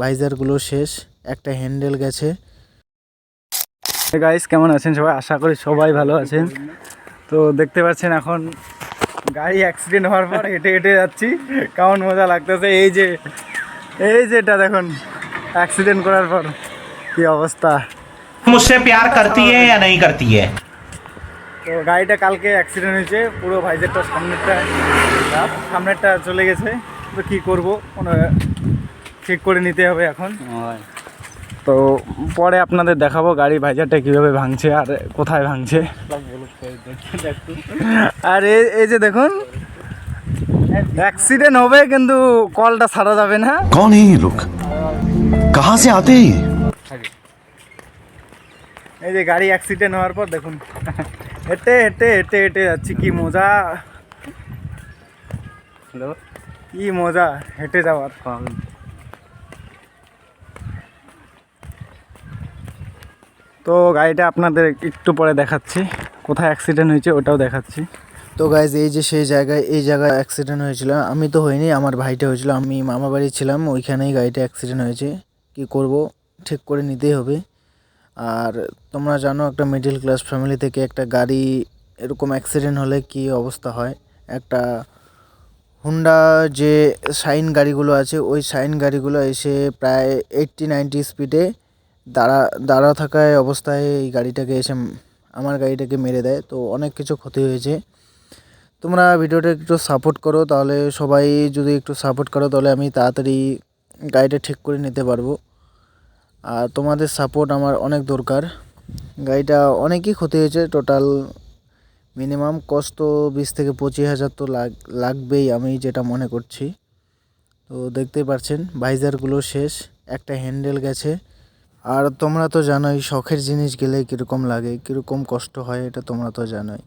ভাইজারগুলো শেষ, একটা হ্যান্ডেল গেছে। গাইস কেমন আছেন সবাই? আশা করি সবাই ভালো আছেন। তো দেখতে পাচ্ছেন এখন গাড়ি অ্যাক্সিডেন্ট হওয়ার পর হেঁটে হেঁটে যাচ্ছি, কেমন মজা লাগতেছে। এই যে এটা দেখুন, অ্যাক্সিডেন্ট করার পর কি অবস্থা। मुझसे प्यार करती है या नहीं करती है? তো গাড়িটা কালকে অ্যাক্সিডেন্ট হয়েছে, পুরো ভাইজারটা সামনেরটা চলে গেছে। তো কী করবো, ঠিক করে নিতে হবে এখন। তো পরে আপনাদের দেখাবো গাড়ি ভাইজারটা কীভাবে ভাঙছে আর কোথায় ভাঙছে। আর এই যে দেখুন, অ্যাক্সিডেন্ট হবে কিন্তু কলটা ছাড়া যাবে না। कौन है ये लोग, कहाँ से आते हैं? এই যে গাড়ি অ্যাক্সিডেন্ট হওয়ার পর দেখুন হেঁটে হেঁটে হেঁটে হেঁটে যাচ্ছি, কি মজা, কি মজা হেঁটে যাওয়ার। তো গাড়িটা আপনাদের একটু পরে দেখাচ্ছি, কোথায় অ্যাক্সিডেন্ট হয়েছে ওটাও দেখাচ্ছি। তো গাইজ এই যে সেই জায়গায়, এই জায়গায় অ্যাক্সিডেন্ট হয়েছিল। আমি তো হইনি, আমার ভাইটা হয়েছিল। আমি মামা বাড়ি ছিলাম, ওইখানেই গাড়িটা অ্যাক্সিডেন্ট হয়েছে। কি করব, ঠিক করে নিতেই হবে। আর তোমরা জানো একটা মিডল ক্লাস ফ্যামিলি থেকে একটা গাড়ি এরকম অ্যাক্সিডেন্ট হলে কি অবস্থা হয়। একটা হুন্ডা যে শাইন গাড়িগুলো আছে, ওই শাইন গাড়িগুলো এসে প্রায় 80-90 স্পিডে দাঁড়া থাকায় অবস্থায় এই গাড়িটাকে এসে আমার গাড়িটাকে মেরে দেয়। তো অনেক কিছু ক্ষতি হয়েছে। তোমরা ভিডিওটা একটু সাপোর্ট করো, তাহলে সবাই যদি একটু সাপোর্ট করো তাহলে আমি তাড়াতাড়ি গাড়িটা ঠিক করে নিতে পারবো। আর তোমাদের সাপোর্ট আমার অনেক দরকার। গাড়িটা অনেকই ক্ষতি হয়েছে, টোটাল মিনিমাম কষ্ট 20,000-25,000 তো লাগবেই, আমি যেটা মনে করছি। তো দেখতেই পাচ্ছেন ভাইজারগুলো শেষ, একটা হ্যান্ডেল গেছে। আর তোমরা তো জানোই শখের জিনিস গেলে কীরকম লাগে, কীরকম কষ্ট হয়, এটা তোমরা তো জানোই।